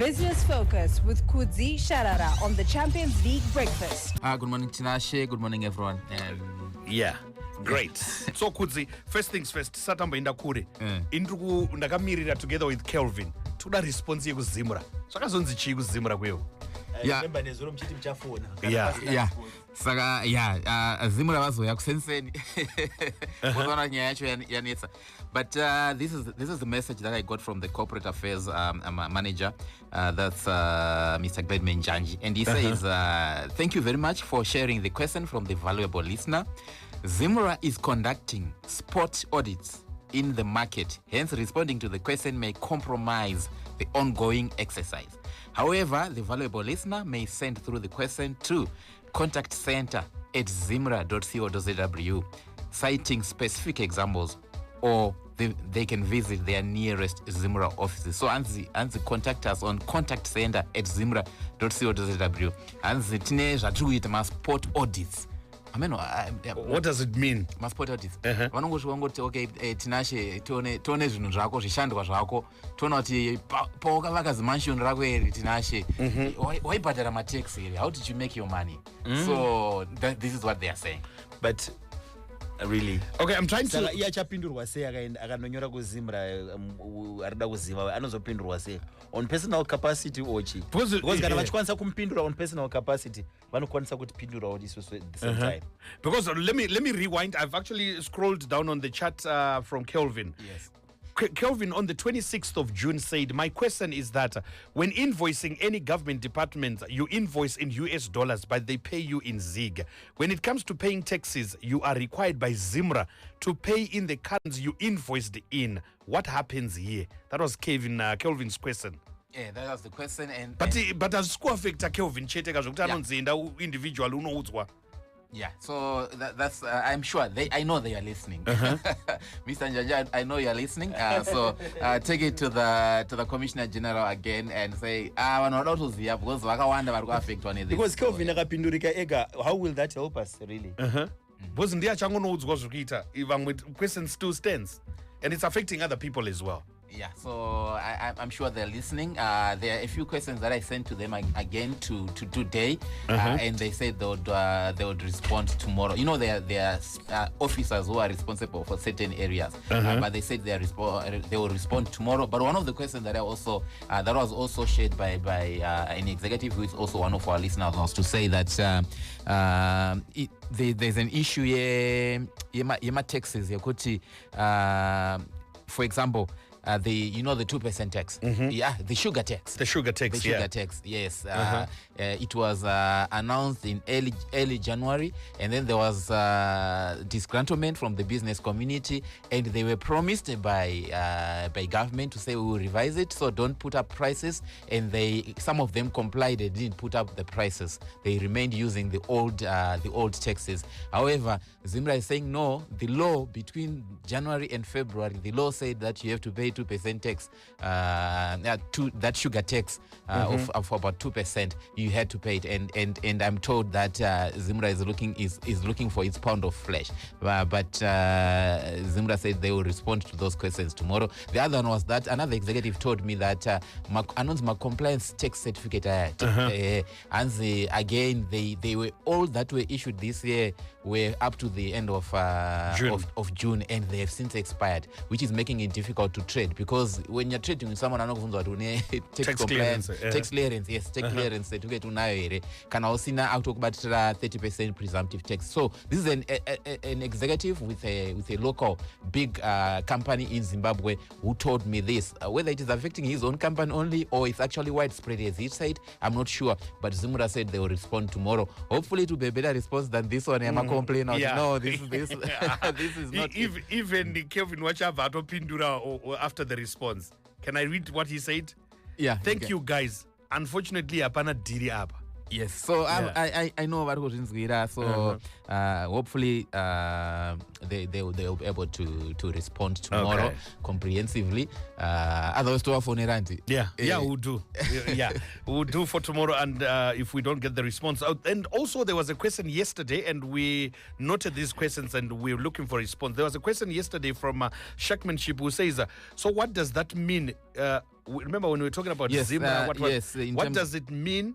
Business Focus with Kudzi Sharara on the Champions League Breakfast. Good morning, Tinashe. Good morning, everyone. Yeah. Great. So Kudzi, first things first, satamba indakure. Indruku ndakamirira together with Kelvin. Toda response yeku ZIMRA. Zvakazonzi chii ku ZIMRA kweyo? Yeah. Saka ZIMRA vazoya kusenseni. Kuzoona nyaya yacho yanetsa. But this is the message that I got from the corporate affairs manager. That's Mr. Gledman Janji, and he says, "Thank you very much for sharing the question from the valuable listener. ZIMRA is conducting spot audits in the market. Hence, responding to the question may compromise the ongoing exercise. However, the valuable listener may send through the question to contact center@zimra.co.zw, citing specific examples, or they can visit their nearest ZIMRA offices. So Anzi contact us on contactcenter@zimra.co.zw. Anzi tine zvatuita ma spot audits. What does it mean? Spot audits. Vanongoti okay, Tinashe tone zvinhu zvako zvishandwa zvako toona kuti paukavaka zimansion rako iri Tinashe waibhadhara matax here, how did you make your money? So this is what they are saying. But really, okay, I'm trying to iachapindurwa sei akanonyora kuZIMRA arida kuziva anozopindurwa sei on personal capacity ochi because kana vachikwanisa kumupindura on personal capacity vanokwanisa kutipindurawo isusu at the same time. Because let me rewind. I've actually scrolled down on the chat from Kelvin. Yes. Kelvin on the 26th of June said, my question is that when invoicing any government department, you invoice in US dollars, but they pay you in ZIG. When it comes to paying taxes, you are required by ZIMRA to pay in the currency you invoiced in. What happens here? That was Kelvin's question. Yeah, that was the question. But as school affecta Kelvin chete kazvokuti anonzienda individual unoudzwa. Yeah, so that's I'm sure I know they are listening. Mr. Njanja, I know you are listening. So take it to the Commissioner General again and say, vanoda kuziva because vakawanda vari kuaffect one. Because Kelvin akapindurika ega, how will that help us really? Because ndiye achangonoudzwa zvekuita, vamwe question still stands, and it's affecting other people as well. Yeah, so I'm sure they're listening. There are a few questions that I sent to them again to today, and they said they would respond tomorrow. You know, there are officers who are responsible for certain areas, but they said they will respond tomorrow. But one of the questions that that was also shared by an executive who is also one of our listeners was to say that there's an issue here. Yema taxes yakuti, for example. The 2% tax. Yeah, the sugar tax. The sugar tax. Yes. It was announced in early January, and then there was disgruntlement from the business community, and they were promised by government to say we will revise it, so don't put up prices. And some of them complied. They didn't put up the prices. They remained using the old taxes. However, ZIMRA is saying no. The law between January and February, the law said that you have to pay 2% tax, that sugar tax of about 2%. You had to pay it, and I'm told that ZIMRA is looking for its pound of flesh. But ZIMRA said they will respond to those questions tomorrow. The other one was that another executive told me that announced my compliance tax certificate. And again, they were all that were issued this year were up to the end of June, and they have since expired, which is making it difficult to trade, because when you're trading with someone anokuvunzwa kuti tax compliance, tax clearance, yes, tax clearance certificate unayo here kana usina akutokubatira 30% presumptive tax. So this is an executive with a local big company in Zimbabwe who told me this. Whether it is affecting his own company only or it's actually widespread as he said, I'm not sure, but ZIMRA said they will respond tomorrow. Hopefully to be a better response than this one. I'm a complainer. No, this this is not even Kelvin wachava atopindura after the response. Can I read what he said? Yeah. Thank you guys. Unfortunately, hapana diri apa. Yes, so I know what was in Zwira, so hopefully they'll be able to respond tomorrow comprehensively. Otherwise, to our phone, we'll do. We'll do for tomorrow, and if we don't get the response. And also, there was a question yesterday, and we noted these questions, and we're looking for a response. There was a question yesterday from Shackmanship who says, so what does that mean? Remember when we were talking about ZIMRA, what does it mean?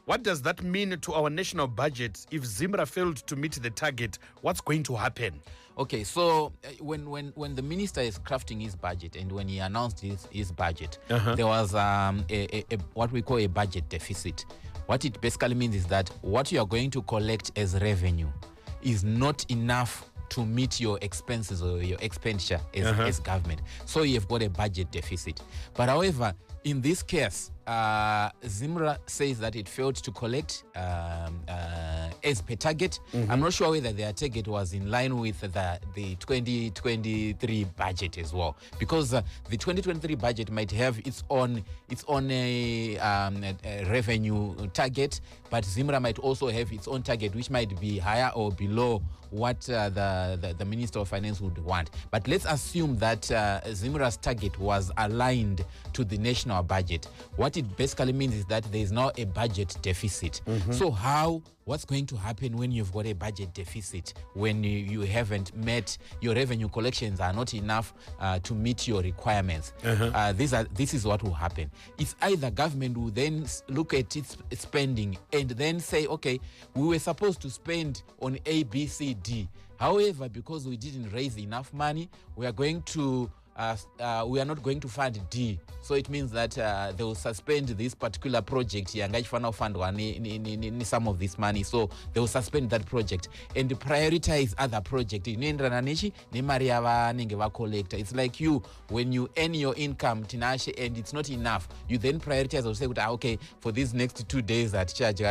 What does that mean to our national budget if ZIMRA failed to meet the target? What's going to happen? Okay, so when the minister is crafting his budget and when he announced his budget, there was what we call a budget deficit. What it basically means is that what you are going to collect as revenue is not enough to meet your expenses or your expenditure as government. So you've got a budget deficit. But however, in this case, ZIMRA says that it failed to collect as per target. I'm not sure whether their target was in line with the 2023 budget as well, because the 2023 budget might have its own revenue target, but ZIMRA might also have its own target, which might be higher or below what the Minister of Finance would want. But let's assume that ZIMRA's target was aligned to the national budget. What it basically means is that there is now a budget deficit. So what's going to happen when you've got a budget deficit, when you haven't met, your revenue collections are not enough to meet your requirements? This is what will happen. It's either government will then look at its spending and then say, okay, we were supposed to spend on A, B, C, D. However, because we didn't raise enough money, we are not going to fund D. So it means that they will suspend this particular project. Some of this money. So they will suspend that project and prioritize other projects. It's like you, when you earn your income, and it's not enough, you then prioritize or say, okay, for these next 2 days at church, so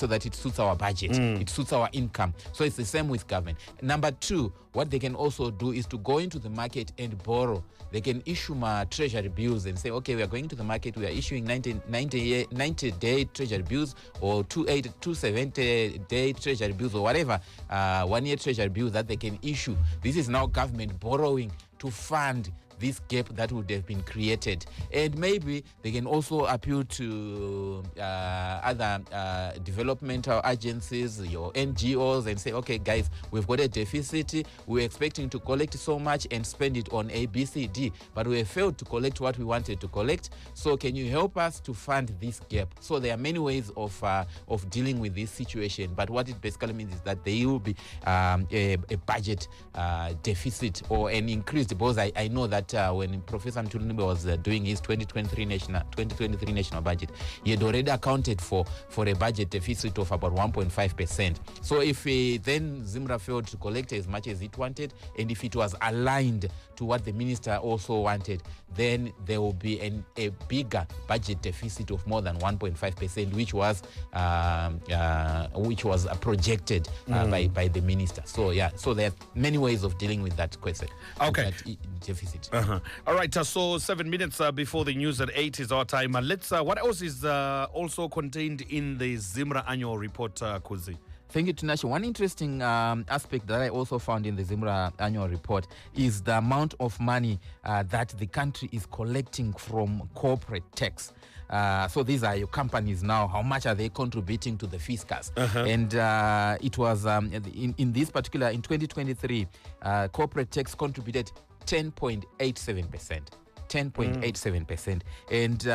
that it suits our budget, it suits our income. So it's the same with government. Number two, what they can also do is to go into the market and borrow. They can issue treasury bills and say, okay, we are going to the market, we are issuing 90-day treasury bills or 270-day treasury bills or whatever, 1 year treasury bills that they can issue. This is now government borrowing to fund this gap that would have been created. And maybe they can also appeal to other developmental agencies, your NGOs, and say, okay, guys, we've got a deficit. We're expecting to collect so much and spend it on A, B, C, D, but we have failed to collect what we wanted to collect. So can you help us to fund this gap? So there are many ways of dealing with this situation. But what it basically means is that there will be a budget deficit or an increase, because I know that when Professor Mtulunube was doing his 2023 national budget, he had already accounted for a budget deficit of about 1.5%. So if then ZIMRA failed to collect as much as it wanted, and if it was aligned to what the minister also wanted, then there will be a bigger budget deficit of more than 1.5%, which was projected by the minister. So there are many ways of dealing with that question. Okay. That deficit. All right, so 7 minutes before the news at 8 is our time. Let's. What else is also contained in the ZIMRA annual report, Kuzi? Thank you, Tinashe. One interesting aspect that I also found in the ZIMRA annual report is the amount of money that the country is collecting from corporate tax. So these are your companies now. How much are they contributing to the fiscus? And it was in this particular, in 2023, corporate tax contributed 10.87%. 10.87%. And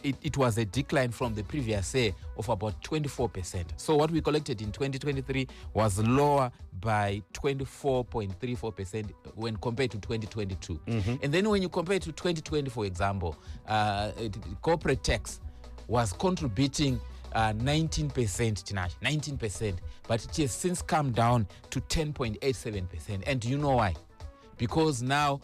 it was a decline from the previous year of about 24%. So what we collected in 2023 was lower by 24.34% when compared to 2022. And then when you compare to 2020, for example, corporate tax was contributing 19%, Tinashe, 19%, but it has since come down to 10.87%. And do you know why? Because now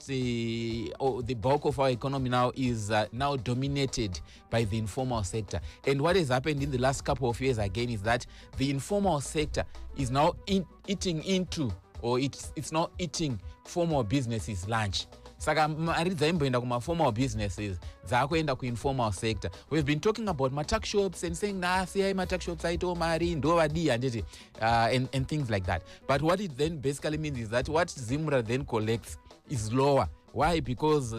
the bulk of our economy now is now dominated by the informal sector. And what has happened in the last couple of years again is that the informal sector is now eating into, or it's now eating formal businesses' lunch. saka mari dzaimboenda kuma-formal businesses dzaakuenda ku-informal sector. We've been talking about ma-tuck shops and saying siyai ma-tuck shops aitawo mari ndo vadii handiti and things like that. But what it then basically means is that what ZIMRA then collects is lower. Why? Because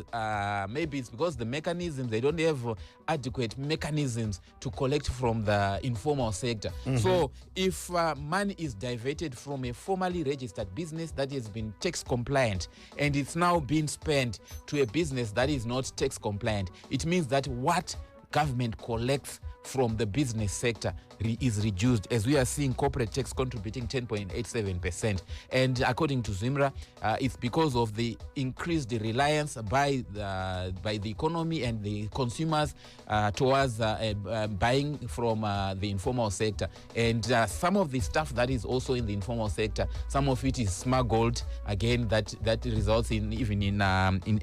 maybe it's because the mechanisms, they don't have adequate mechanisms to collect from the informal sector. So if money is diverted from a formally registered business that has been tax compliant and it's now being spent to a business that is not tax compliant, it means that what government collects from the business sector is reduced, as we are seeing corporate tax contributing 10.87%. And according to ZIMRA, it's because of the increased reliance by the economy and the consumers towards buying from the informal sector. And some of the stuff that is also in the informal sector, some of it is smuggled. Again, that results in even in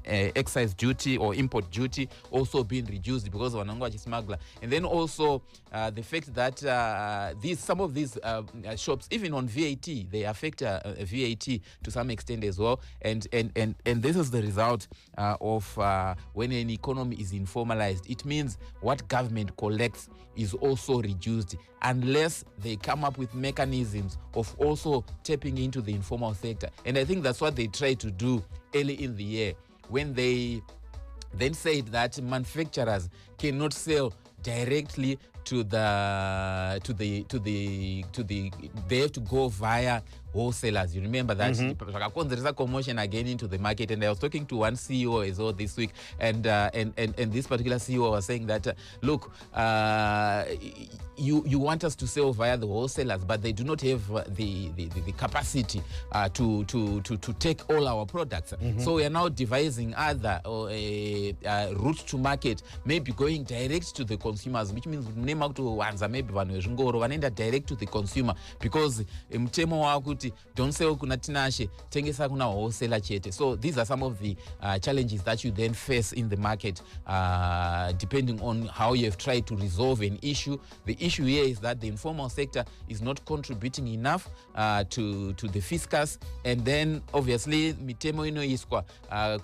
excise duty or import duty also being reduced because of wanangwachi smuggler. And then also the fact that some of these shops, even on VAT, they affect VAT to some extent as well. And this is the result of when an economy is informalized. It means what government collects is also reduced unless they come up with mechanisms of also tapping into the informal sector. And I think that's what they tried to do early in the year when they then said that manufacturers cannot sell directly to the they have to go via wholesalers. You remember that commotion again into the market. And I was talking to one CEO as well this week, and this particular CEO was saying that look, you want us to sell via the wholesalers, but they do not have the capacity to take all our products. So we are now devising other routes to market, maybe going direct to the consumers, which means maybe vanoenda direct to the consumer, because mtemo wakuti don't sell kuna tinashe, tengesa kuna wholesaler chete. So these are some of the challenges that you then face in the market, depending on how you have tried to resolve an issue. The issue here is that the informal sector is not contributing enough to the fiscus, and then obviously mitemo ino iskwa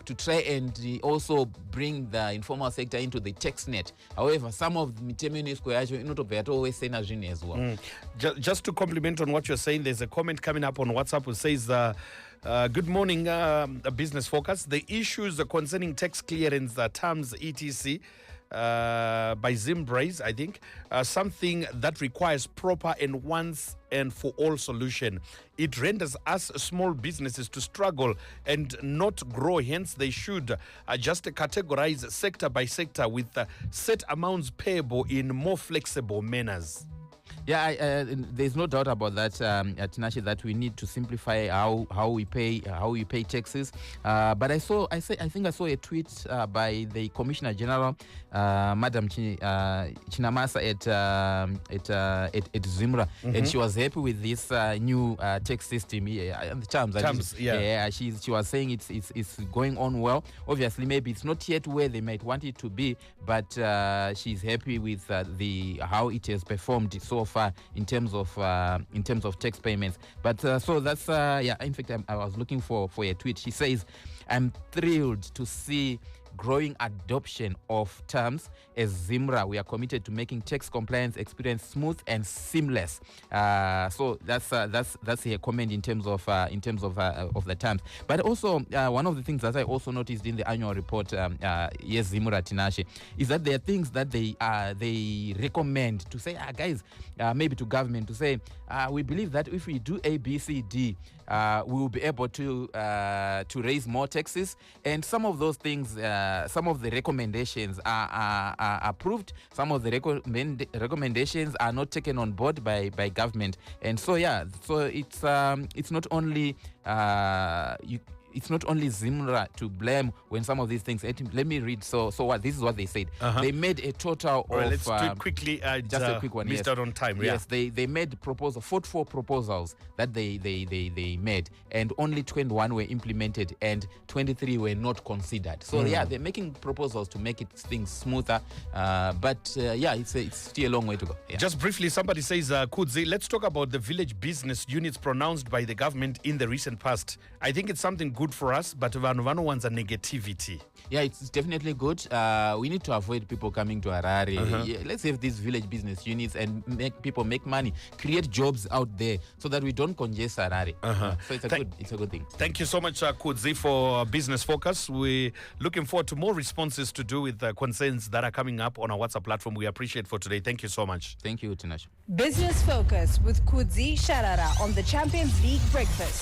to try and also bring the informal sector into the tax net. However, some of the mitemo ino iskwa yacho inotobva always sena zvine as well. Just to compliment on what you're saying, there's a comment coming up on WhatsApp who says good morning, Business Focus. The issues concerning tax clearance terms etc by ZIMRA, I think, something that requires proper and once and for all solution. It renders us small businesses to struggle and not grow. Hence, they should just categorize sector by sector with set amounts payable in more flexible manners. Yeah, there's no doubt about that, Tinashe, that we need to simplify how we pay taxes. But I think I saw a tweet by the Commissioner General, Madam Chinamasa at ZIMRA, and she was happy with this new tax system. The terms, she was saying it's going on well. Obviously, maybe it's not yet where they might want it to be, but she's happy with how it has performed so far in terms of tax payments. But so that's in fact I was looking for a tweet. She says, "I'm thrilled to see growing adoption of terms. As ZIMRA, we are committed to making tax compliance experience smooth and seamless." So that's her comment in terms of the terms. But also one of the things that I also noticed in the annual report, yes, ZIMRA, Tinashe, is that there are things that they recommend to say, guys, maybe to government, to say, we believe that if we do A, B, C, D, we will be able to raise more taxes. And some of those things, some of the recommendations are approved. Some of the recommendations are not taken on board by government. And so it's not only it's not only ZIMRA to blame when some of these things. Let me read. So what? This is what they said. They made a total of. Let's do it quickly. Just a quick one. Missed out on time. Yes, they made 44 proposals that they made, and only 21 were implemented, and 23 were not considered. So they're making proposals to make things smoother. But it's still a long way to go. Yeah. Just briefly, somebody says, Kudzi, let's talk about the village business units pronounced by the government in the recent past. I think it's something good good for us, but vanhu vanowanza negativity. Yeah, it's definitely good. We need to avoid people coming to Harare. Yeah, let's have these village business units and make people make money, create jobs out there so that we don't congest Harare. So it's a good thing. Thank you so much, Kudzi, for Business Focus. We're looking forward to more responses to do with concerns that are coming up on our WhatsApp platform. We appreciate for today. Thank you so much. Thank you, Tinashe. Business Focus with Kudzi Sharara on the Champions League Breakfast.